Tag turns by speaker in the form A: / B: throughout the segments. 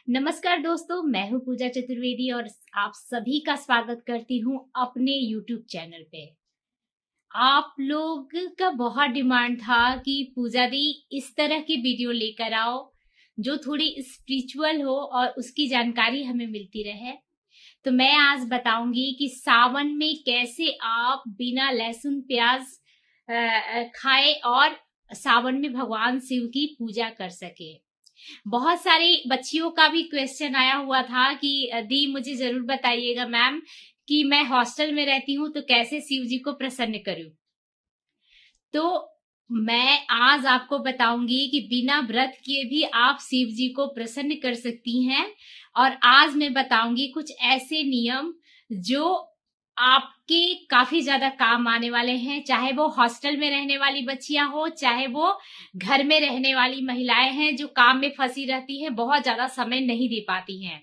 A: नमस्कार दोस्तों, मैं हूं पूजा चतुर्वेदी और आप सभी का स्वागत करती हूं अपने YouTube चैनल पे। आप लोग का बहुत डिमांड था कि पूजा दी इस तरह की वीडियो लेकर आओ जो थोड़ी स्पिरिचुअल हो और उसकी जानकारी हमें मिलती रहे। तो मैं आज बताऊंगी कि सावन में कैसे आप बिना लहसुन प्याज खाए और सावन में भगवान शिव की पूजा कर सके। बहुत सारी बच्चियों का भी क्वेश्चन आया हुआ था कि दी मुझे जरूर बताइएगा मैम कि मैं हॉस्टल में रहती हूँ तो कैसे शिव जी को प्रसन्न करूं। तो मैं आज आपको बताऊंगी कि बिना व्रत किए भी आप शिव जी को प्रसन्न कर सकती हैं। और आज मैं बताऊंगी कुछ ऐसे नियम जो आपके काफी ज्यादा काम आने वाले हैं, चाहे वो हॉस्टल में रहने वाली बच्चियां हो, चाहे वो घर में रहने वाली महिलाएं हैं जो काम में फंसी रहती हैं, बहुत ज्यादा समय नहीं दे पाती हैं।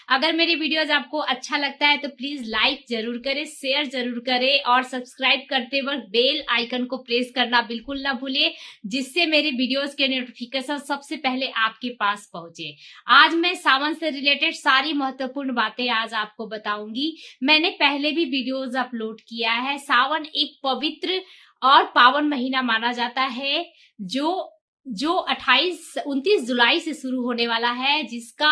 A: अगर मेरी वीडियोस आपको अच्छा लगता है तो प्लीज लाइक जरूर करें, शेयर जरूर करें और सब्सक्राइब करते वक्त बेल आइकन को प्रेस करना बिल्कुल ना भूलें, जिससे मेरी वीडियोस के नोटिफिकेशन सबसे पहले आपके पास पहुंचे। आज मैं सावन से रिलेटेड सारी महत्वपूर्ण बातें आज आपको बताऊंगी। मैंने पहले भी वीडियोस अपलोड किया है। सावन एक पवित्र और पावन महीना माना जाता है जो 29 जुलाई से शुरू होने वाला है, जिसका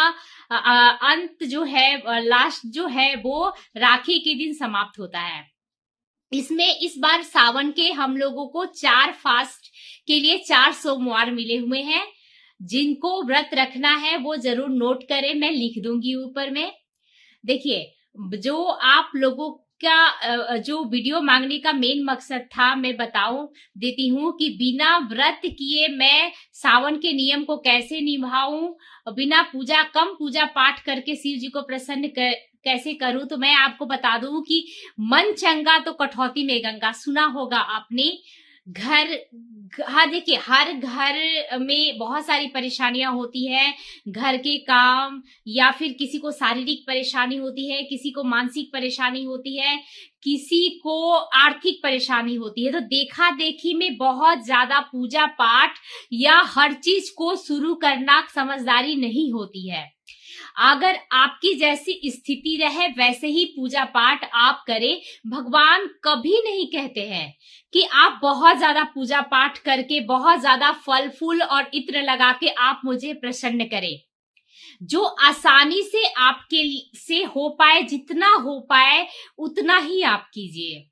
A: अंत जो है, लास्ट जो है वो राखी के दिन समाप्त होता है। इसमें इस बार सावन के हम लोगों को 4 फास्ट के लिए 4 सोमवार मिले हुए हैं। जिनको व्रत रखना है वो जरूर नोट करें, मैं लिख दूंगी ऊपर में। देखिए, जो आप लोगों का जो वीडियो मांगने का मेन मकसद था, मैं बताऊं देती हूं कि बिना व्रत किए मैं सावन के नियम को कैसे निभाऊं, बिना कम पूजा पाठ करके शिव जी को प्रसन्न कैसे करूं। तो मैं आपको बता दूं कि मन चंगा तो कठौती में गंगा, सुना होगा आपने। देखिए, हर घर में बहुत सारी परेशानियां होती है, घर के काम या फिर किसी को शारीरिक परेशानी होती है, किसी को मानसिक परेशानी होती है, किसी को आर्थिक परेशानी होती है। तो देखा देखी में बहुत ज्यादा पूजा पाठ या हर चीज को शुरू करना समझदारी नहीं होती है। अगर आपकी जैसी स्थिति रहे वैसे ही पूजा पाठ आप करें। भगवान कभी नहीं कहते हैं कि आप बहुत ज्यादा पूजा पाठ करके, बहुत ज्यादा फल फूल और इत्र लगा के आप मुझे प्रसन्न करें। जो आसानी से आपके से हो पाए, जितना हो पाए उतना ही आप कीजिए।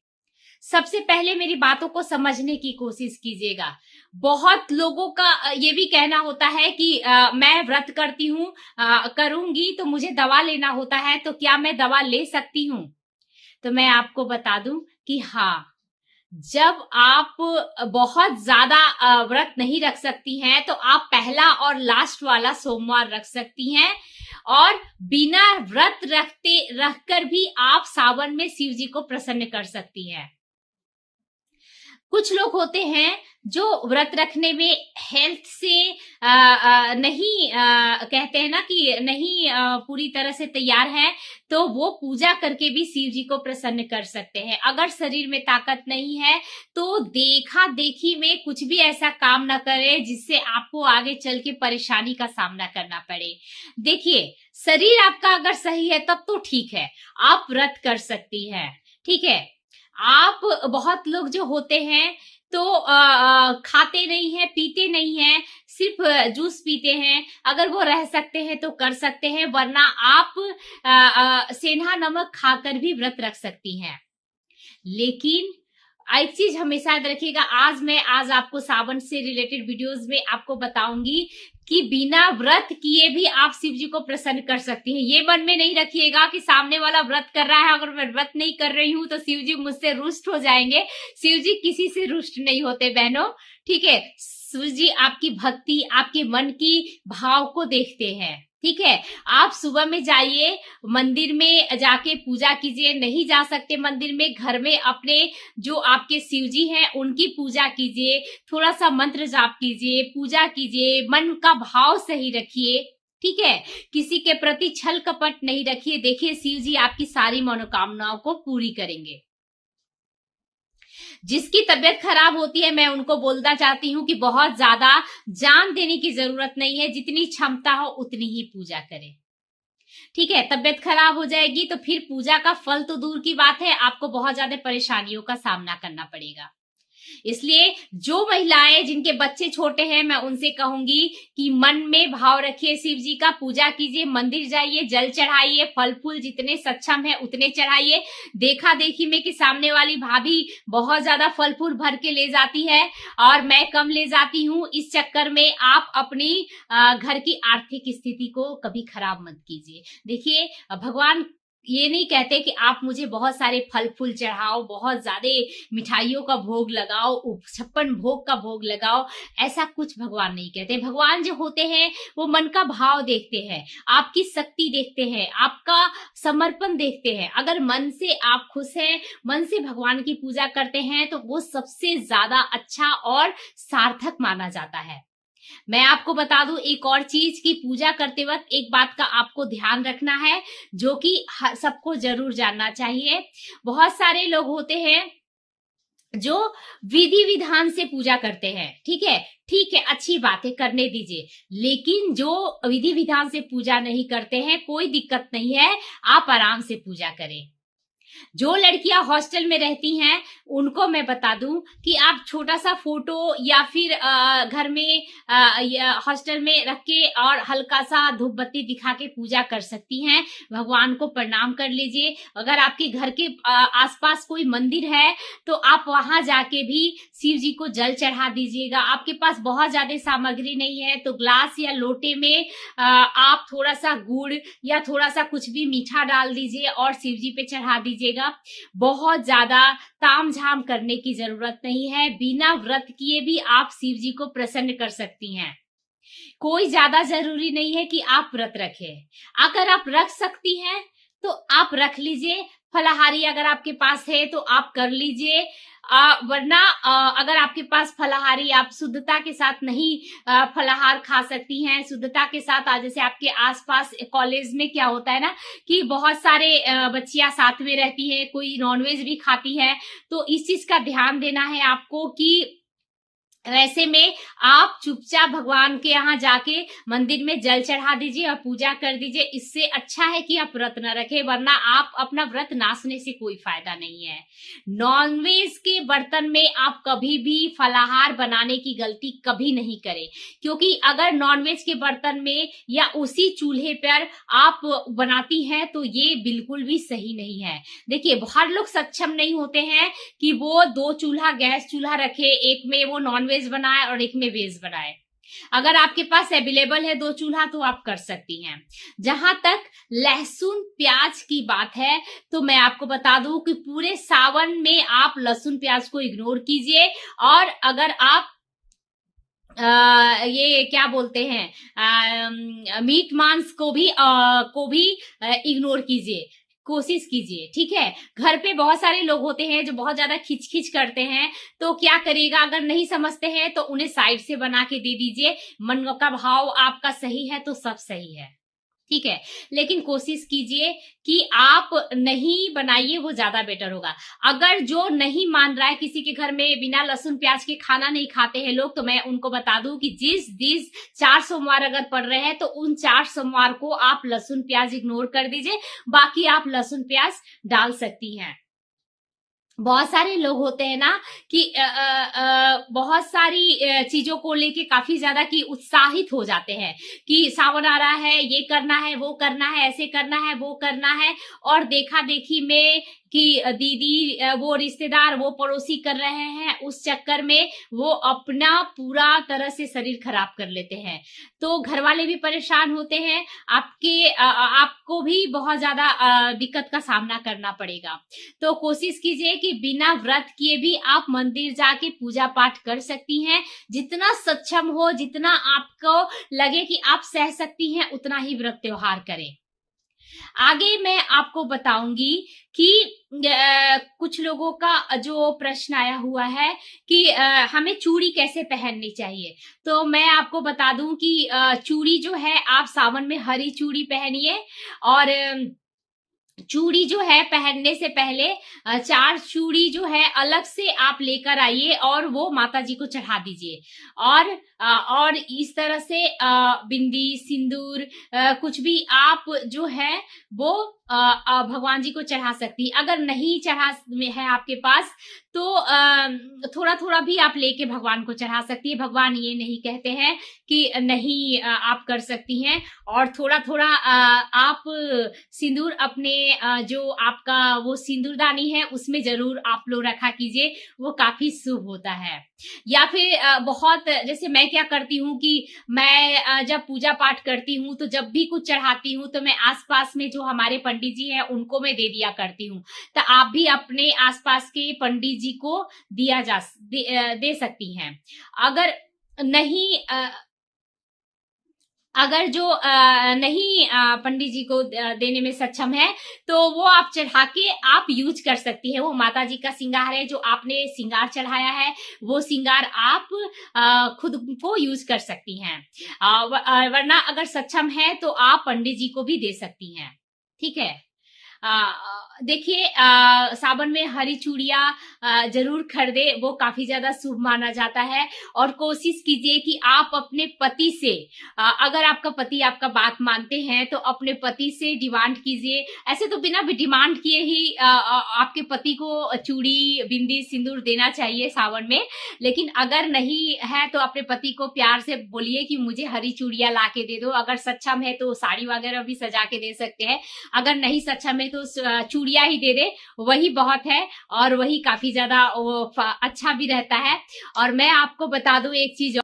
A: सबसे पहले मेरी बातों को समझने की कोशिश कीजिएगा। बहुत लोगों का ये भी कहना होता है कि मैं व्रत करती हूँ, करूंगी तो मुझे दवा लेना होता है, तो क्या मैं दवा ले सकती हूँ? तो मैं आपको बता दूं कि हाँ, जब आप बहुत ज्यादा व्रत नहीं रख सकती हैं तो आप पहला और लास्ट वाला सोमवार रख सकती हैं। और बिना व्रत रखकर भी आप सावन में शिव जी को प्रसन्न कर सकती हैं। कुछ लोग होते हैं जो व्रत रखने में हेल्थ से नहीं कहते हैं ना कि नहीं पूरी तरह से तैयार है, तो वो पूजा करके भी शिव जी को प्रसन्न कर सकते हैं। अगर शरीर में ताकत नहीं है तो देखा देखी में कुछ भी ऐसा काम ना करे जिससे आपको आगे चल के परेशानी का सामना करना पड़े। देखिए, शरीर आपका अगर सही है तब तो ठीक है, आप व्रत कर सकती हैं, ठीक है। आप बहुत लोग जो होते हैं तो खाते नहीं है, पीते नहीं है, सिर्फ जूस पीते हैं। अगर वो रह सकते हैं तो कर सकते हैं, वरना आप सेंधा नमक खाकर भी व्रत रख सकती हैं। लेकिन एक चीज हमेशा याद रखिएगा, आज आपको सावन से रिलेटेड वीडियोस में आपको बताऊंगी कि बिना व्रत किए भी आप शिव जी को प्रसन्न कर सकती हैं। ये मन में नहीं रखिएगा कि सामने वाला व्रत कर रहा है, अगर मैं व्रत नहीं कर रही हूं तो शिव जी मुझसे रुष्ट हो जाएंगे। शिव जी किसी से रुष्ट नहीं होते बहनों, ठीक है। शिव जी आपकी भक्ति, आपके मन की भाव को देखते हैं, ठीक है। आप सुबह में जाइए, मंदिर में जाके पूजा कीजिए। नहीं जा सकते मंदिर में, घर में अपने जो आपके शिव जी हैं उनकी पूजा कीजिए, थोड़ा सा मंत्र जाप कीजिए, पूजा कीजिए, मन का भाव सही रखिए, ठीक है। किसी के प्रति छल कपट नहीं रखिए। देखिए, शिव जी आपकी सारी मनोकामनाओं को पूरी करेंगे। जिसकी तबीयत खराब होती है, मैं उनको बोलना चाहती हूँ कि बहुत ज्यादा जान देने की जरूरत नहीं है, जितनी क्षमता हो उतनी ही पूजा करें। ठीक है, तबियत खराब हो जाएगी तो फिर पूजा का फल तो दूर की बात है, आपको बहुत ज्यादा परेशानियों का सामना करना पड़ेगा। इसलिए जो महिलाएं जिनके बच्चे छोटे हैं, मैं उनसे कहूंगी कि मन में भाव रखिए, शिव जी का पूजा कीजिए, मंदिर जाइए, जल चढ़ाइए, फल फूल जितने सक्षम है उतने चढ़ाइए। देखा देखी में कि सामने वाली भाभी बहुत ज्यादा फल फूल भर के ले जाती है और मैं कम ले जाती हूँ, इस चक्कर में आप अपनी घर की आर्थिक स्थिति को कभी खराब मत कीजिए। देखिए, भगवान ये नहीं कहते कि आप मुझे बहुत सारे फल फूल चढ़ाओ, बहुत ज्यादा मिठाइयों का भोग लगाओ, 56 भोग का भोग लगाओ, ऐसा कुछ भगवान नहीं कहते। भगवान जो होते हैं वो मन का भाव देखते हैं, आपकी शक्ति देखते हैं, आपका समर्पण देखते हैं। अगर मन से आप खुश हैं, मन से भगवान की पूजा करते हैं तो वो सबसे ज्यादा अच्छा और सार्थक माना जाता है। मैं आपको बता दूं एक और चीज कि पूजा करते वक्त एक बात का आपको ध्यान रखना है, जो कि सबको जरूर जानना चाहिए। बहुत सारे लोग होते हैं जो विधि विधान से पूजा करते हैं, ठीक है, अच्छी बात है, करने दीजिए। लेकिन जो विधि विधान से पूजा नहीं करते हैं, कोई दिक्कत नहीं है, आप आराम से पूजा करें। जो लड़कियां हॉस्टल में रहती हैं उनको मैं बता दूं कि आप छोटा सा फोटो या फिर घर में हॉस्टल में रख के और हल्का सा धूप बत्ती दिखा के पूजा कर सकती हैं, भगवान को प्रणाम कर लीजिए। अगर आपके घर के आसपास कोई मंदिर है तो आप वहां जाके भी शिव जी को जल चढ़ा दीजिएगा। आपके पास बहुत ज्यादा सामग्री नहीं है तो ग्लास या लोटे में आप थोड़ा सा गुड़ या थोड़ा सा कुछ भी मीठा डाल दीजिए और शिव जी पे चढ़ा दीजिएगा। बहुत ज्यादा तामझाम करने की जरूरत नहीं है, बिना व्रत किए भी आप शिव जी को प्रसन्न कर सकती हैं। कोई ज्यादा जरूरी नहीं है कि आप व्रत रखें, अगर आप रख सकती हैं तो आप रख लीजिए। फलाहारी अगर आपके पास है तो आप कर लीजिए, वरना अगर आपके पास फलाहारी आप शुद्धता के साथ नहीं फलाहार खा सकती हैं, शुद्धता के साथ जैसे आपके आसपास कॉलेज में क्या होता है ना कि बहुत सारे बच्चियां साथ में रहती है, कोई नॉनवेज भी खाती है, तो इस चीज का ध्यान देना है आपको कि वैसे में आप चुपचाप भगवान के यहाँ जाके मंदिर में जल चढ़ा दीजिए और पूजा कर दीजिए। इससे अच्छा है कि आप व्रत न रखें, वरना आप अपना व्रत नाशने से कोई फायदा नहीं है। नॉनवेज के बर्तन में आप कभी भी फलाहार बनाने की गलती कभी नहीं करें, क्योंकि अगर नॉनवेज के बर्तन में या उसी चूल्हे पर आप बनाती हैं तो ये बिल्कुल भी सही नहीं है। देखिए, हर लोग सक्षम नहीं होते हैं कि वो 2 चूल्हा गैस चूल्हा रखे, एक में वो नॉनवेज बनाए और एक में वेज बनाए। अगर आपके पास अवेलेबल है 2 चूल्हा तो आप कर सकती हैं। जहां तक लहसुन प्याज की बात है तो मैं आपको बता दूं कि पूरे सावन में आप लहसुन प्याज को इग्नोर कीजिए, और अगर आप ये क्या बोलते हैं मीट मांस को भी इग्नोर कीजिए, कोशिश कीजिए, ठीक है। घर पे बहुत सारे लोग होते हैं जो बहुत ज्यादा खिचखिच करते हैं, तो क्या करिएगा, अगर नहीं समझते हैं तो उन्हें साइड से बना के दे दीजिए। मन का भाव आपका सही है तो सब सही है, ठीक है। लेकिन कोशिश कीजिए कि आप नहीं बनाइए, वो ज्यादा बेटर होगा। अगर जो नहीं मान रहा है, किसी के घर में बिना लहसुन प्याज के खाना नहीं खाते हैं लोग, तो मैं उनको बता दूं कि जिस 4 सोमवार अगर पड़ रहे हैं तो उन 4 सोमवार को आप लहसुन प्याज इग्नोर कर दीजिए, बाकी आप लहसुन प्याज डाल सकती हैं। बहुत सारे लोग होते हैं ना कि बहुत सारी चीजों को लेके काफी ज्यादा कि उत्साहित हो जाते हैं कि सावन आ रहा है, ये करना है, वो करना है, ऐसे करना है, वो करना है, और देखा देखी में कि दीदी वो रिश्तेदार वो पड़ोसी कर रहे हैं, उस चक्कर में वो अपना पूरा तरह से शरीर खराब कर लेते हैं। तो घर वाले भी परेशान होते हैं, आपको भी बहुत ज्यादा दिक्कत का सामना करना पड़ेगा। तो कोशिश कीजिए कि बिना व्रत किए भी आप मंदिर जाके पूजा पाठ कर सकती हैं। जितना सक्षम हो, जितना आपको लगे कि आप सह सकती हैं, उतना ही व्रत त्योहार करें। आगे मैं आपको बताऊंगी कि कुछ लोगों का जो प्रश्न आया हुआ है कि हमें चूड़ी कैसे पहननी चाहिए। तो मैं आपको बता दूं कि चूड़ी जो है, आप सावन में हरी चूड़ी पहनिए, और चूड़ी जो है पहनने से पहले 4 चूड़ी जो है अलग से आप लेकर आइए और वो माता जी को चढ़ा दीजिए। और इस तरह से बिंदी, सिंदूर, कुछ भी आप जो है वो भगवान जी को चढ़ा सकती। अगर नहीं चढ़ा है आपके पास तो थोड़ा थोड़ा भी आप लेके भगवान को चढ़ा सकती है। भगवान ये नहीं कहते हैं कि नहीं आप कर सकती हैं। और थोड़ा थोड़ा आप सिंदूर अपने जो आपका वो सिंदूरदानी है उसमें जरूर आप लोग रखा कीजिए, वो काफी शुभ होता है। या फिर बहुत जैसे मैं क्या करती हूँ कि मैं जब पूजा पाठ करती हूँ तो जब भी कुछ चढ़ाती हूँ तो मैं आसपास में जो हमारे पंडित जी हैं उनको मैं दे दिया करती हूँ। तो आप भी अपने आसपास के पंडित जी को दे सकती हैं। अगर नहीं अगर जो नहीं पंडित जी को देने में सक्षम है तो वो आप चढ़ा के आप यूज कर सकती है। वो माता जी का श्रृंगार है, जो आपने श्रृंगार चढ़ाया है वो श्रृंगार आप खुद को यूज कर सकती हैं। वरना अगर सक्षम है तो आप पंडित जी को भी दे सकती हैं। ठीक है। देखिए सावन में हरी चूड़ियां जरूर खरीदे, वो काफी ज्यादा शुभ माना जाता है। और कोशिश कीजिए कि आप अपने पति से अगर आपका पति आपका बात मानते हैं तो अपने पति से डिमांड कीजिए। ऐसे तो बिना भी डिमांड किए ही आपके पति को चूड़ी, बिंदी, सिंदूर देना चाहिए सावन में। लेकिन अगर नहीं है तो अपने पति को प्यार से बोलिए कि मुझे हरी चूड़ियां ला के दे दो। अगर सक्षम है तो साड़ी वगैरह भी सजा के दे सकते हैं। अगर नहीं सक्षम है तो चूड़ियां ही दे दे, वही बहुत है। और वही काफी ज्यादा अच्छा भी रहता है। और मैं आपको बता दूं एक चीज,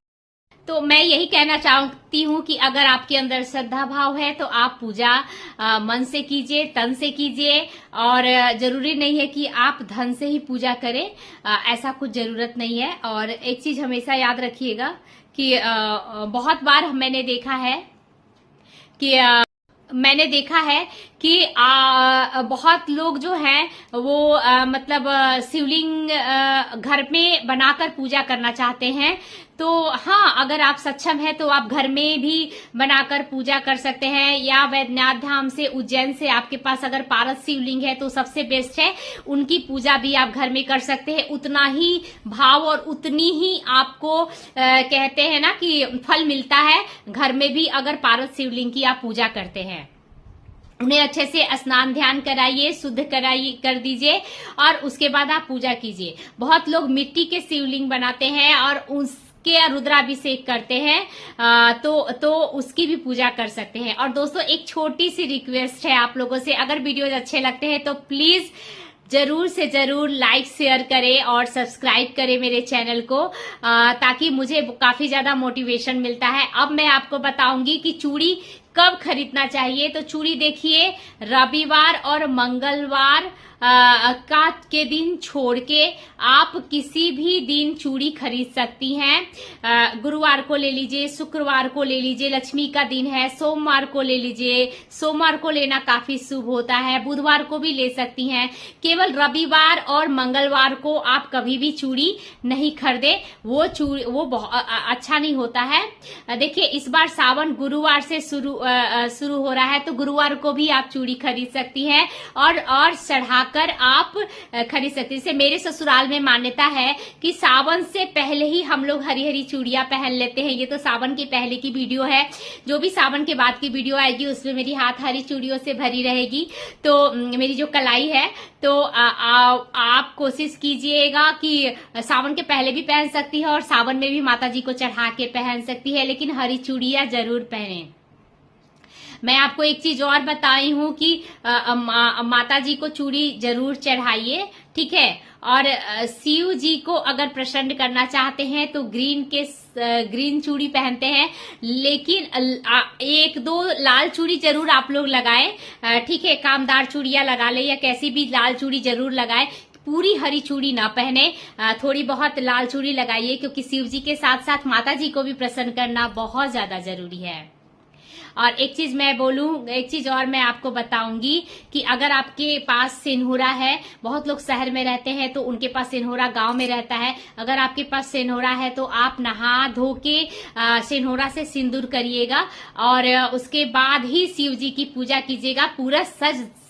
A: तो मैं यही कहना चाहती हूँ कि अगर आपके अंदर श्रद्धा भाव है तो आप पूजा मन से कीजिए, तन से कीजिए। और जरूरी नहीं है कि आप धन से ही पूजा करें, ऐसा कुछ जरूरत नहीं है। और एक चीज हमेशा याद रखिएगा कि बहुत बार मैंने देखा है कि बहुत लोग जो हैं वो मतलब शिवलिंग घर में बनाकर पूजा करना चाहते हैं। तो हाँ, अगर आप सक्षम है तो आप घर में भी बनाकर पूजा कर सकते हैं। या वैद्यनाथ धाम से, उज्जैन से आपके पास अगर पारस शिवलिंग है तो सबसे बेस्ट है, उनकी पूजा भी आप घर में कर सकते हैं। उतना ही भाव और उतनी ही आपको कहते हैं ना कि फल मिलता है घर में भी अगर पारस शिवलिंग की आप पूजा करते हैं। उन्हें अच्छे से स्नान ध्यान कराइए, शुद्ध कर दीजिए और उसके बाद आप पूजा कीजिए। बहुत लोग मिट्टी के शिवलिंग बनाते हैं और उसके रुद्राभिषेक करते हैं, तो उसकी भी पूजा कर सकते हैं। और दोस्तों एक छोटी सी रिक्वेस्ट है आप लोगों से, अगर वीडियोज अच्छे लगते हैं तो प्लीज जरूर से जरूर लाइक शेयर करें और सब्सक्राइब करें मेरे चैनल को, ताकि मुझे काफी ज्यादा मोटिवेशन मिलता है। अब मैं आपको बताऊंगी कि चूड़ी कब खरीदना चाहिए। तो चूड़ी देखिए, रविवार और मंगलवार के दिन छोड़ के आप किसी भी दिन चूड़ी खरीद सकती हैं। गुरुवार को ले लीजिए, शुक्रवार को ले लीजिए, लक्ष्मी का दिन है, सोमवार को ले लीजिए, सोमवार को लेना काफी शुभ होता है, बुधवार को भी ले सकती हैं। केवल रविवार और मंगलवार को आप कभी भी चूड़ी नहीं खरीदे, वो बहुत अच्छा नहीं होता है। देखिए इस बार सावन गुरुवार से शुरू हो रहा है, तो गुरुवार को भी आप चूड़ी खरीद सकती हैं और चढ़ा कर आप खरीद सकते हैं। जैसे मेरे ससुराल में मान्यता है कि सावन से पहले ही हम लोग हरी हरी चूड़ियां पहन लेते हैं। ये तो सावन के पहले की वीडियो है, जो भी सावन के बाद की वीडियो आएगी उसमें मेरी हाथ हरी चूड़ियों से भरी रहेगी। तो मेरी जो कलाई है, तो आप कोशिश कीजिएगा कि सावन के पहले भी पहन सकती है और सावन में भी माता जी को चढ़ा के पहन सकती है, लेकिन हरी चूड़ियां जरूर पहने। मैं आपको एक चीज और बताई हूँ कि माता जी को चूड़ी जरूर चढ़ाइए, ठीक है। और शिव जी को अगर प्रसन्न करना चाहते हैं तो ग्रीन चूड़ी पहनते हैं, लेकिन एक दो लाल चूड़ी जरूर आप लोग लगाएं, ठीक है। कामदार चूड़ियां लगा ले या कैसी भी लाल चूड़ी जरूर लगाएं, पूरी हरी चूड़ी ना पहने, थोड़ी बहुत लाल चूड़ी लगाइए, क्योंकि शिव जी के साथ साथ माता जी को भी प्रसन्न करना बहुत ज्यादा जरूरी है। और एक चीज मैं बोलूं, एक चीज और मैं आपको बताऊंगी कि अगर आपके पास सिंदूरा है, बहुत लोग शहर में रहते हैं तो उनके पास सिंदूरा गांव में रहता है, अगर आपके पास सिंदूरा है तो आप नहा धो के सिंदूरा से सिंदूर करिएगा और उसके बाद ही शिव जी की पूजा कीजिएगा। पूरा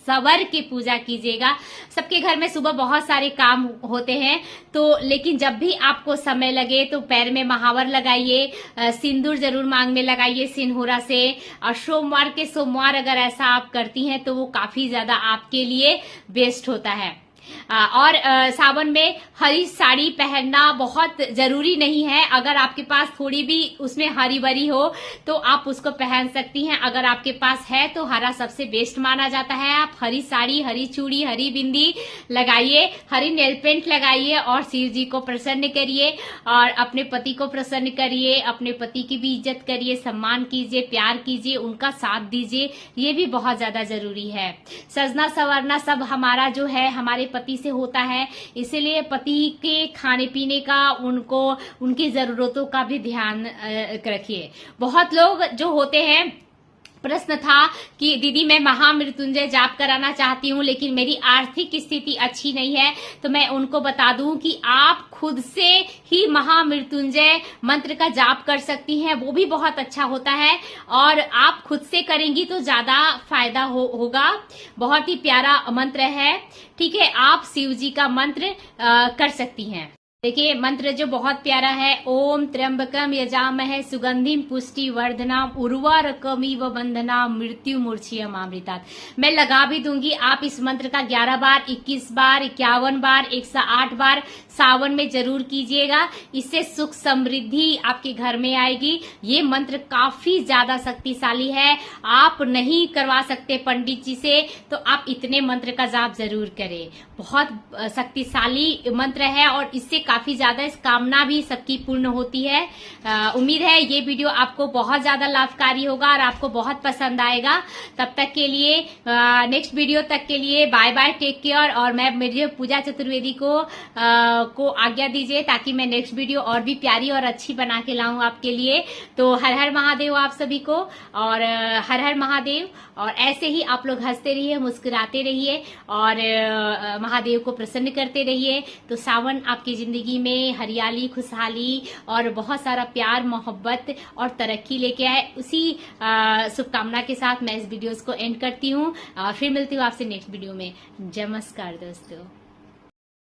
A: सवर के पूजा कीजिएगा। सबके घर में सुबह बहुत सारे काम होते हैं, तो लेकिन जब भी आपको समय लगे तो पैर में महावर लगाइए, सिंदूर जरूर मांग में लगाइए सिंदूरा से। और सोमवार अगर ऐसा आप करती हैं तो वो काफी ज्यादा आपके लिए बेस्ट होता है। और सावन में हरी साड़ी पहनना बहुत जरूरी नहीं है। अगर आपके पास थोड़ी भी उसमें हरी भरी हो तो आप उसको पहन सकती हैं। अगर आपके पास है तो हरा सबसे बेस्ट माना जाता है। आप हरी साड़ी, हरी चूड़ी, हरी बिंदी लगाइए, हरी नेल पेंट लगाइए और शिव जी को प्रसन्न करिए और अपने पति को प्रसन्न करिए। अपने पति की भी इज्जत करिए, सम्मान कीजिए, प्यार कीजिए, उनका साथ दीजिए। ये भी बहुत ज्यादा जरूरी है। सजना संवरना सब हमारा जो है हमारे पति से होता है, इसीलिए पति के खाने पीने का, उनकी जरूरतों का भी ध्यान रखिए। बहुत लोग जो होते हैं, प्रश्न था कि दीदी मैं महामृत्युंजय जाप कराना चाहती हूँ लेकिन मेरी आर्थिक स्थिति अच्छी नहीं है, तो मैं उनको बता दूं कि आप खुद से ही महामृत्युंजय मंत्र का जाप कर सकती हैं। वो भी बहुत अच्छा होता है और आप खुद से करेंगी तो ज्यादा फायदा होगा। बहुत ही प्यारा मंत्र है। ठीक है, आप शिव जी का मंत्र कर सकती हैं। देखिए मंत्र जो बहुत प्यारा है, ओम त्र्यंबकम यजामहे सुगंधिम पुष्टि वर्धनाम उर्वारुकमिव बंधनाम मृत्यु मूर्छियम अमृतात्। मैं लगा भी दूंगी, आप इस मंत्र का 11 बार, 21 बार, 51 बार, 108 बार सावन में जरूर कीजिएगा। इससे सुख समृद्धि आपके घर में आएगी। ये मंत्र काफी ज्यादा शक्तिशाली है। आप नहीं करवा सकते पंडित जी से तो आप इतने मंत्र का जाप जरूर करें। बहुत शक्तिशाली मंत्र है और इससे काफी ज्यादा इस कामना भी सबकी पूर्ण होती है। उम्मीद है ये वीडियो आपको बहुत ज्यादा लाभकारी होगा और आपको बहुत पसंद आएगा। तब तक के लिए नेक्स्ट वीडियो तक के लिए बाय बाय, टेक केयर। और मैं मेरी पूजा चतुर्वेदी को आज्ञा दीजिए ताकि मैं नेक्स्ट वीडियो और भी प्यारी और अच्छी बना के लाऊं आपके लिए। तो हर हर महादेव आप सभी को, और हर हर महादेव। और ऐसे ही आप लोग हंसते रहिए, मुस्कुराते रहिए और महादेव को प्रसन्न करते रहिए। तो सावन आपकी जिंदगी में हरियाली, खुशहाली और बहुत सारा प्यार, मोहब्बत और तरक्की लेके आए। उसी शुभकामना के साथ मैं इस वीडियोस को एंड करती हूँ और फिर मिलती हूँ आपसे नेक्स्ट वीडियो में। नमस्कार दोस्तों।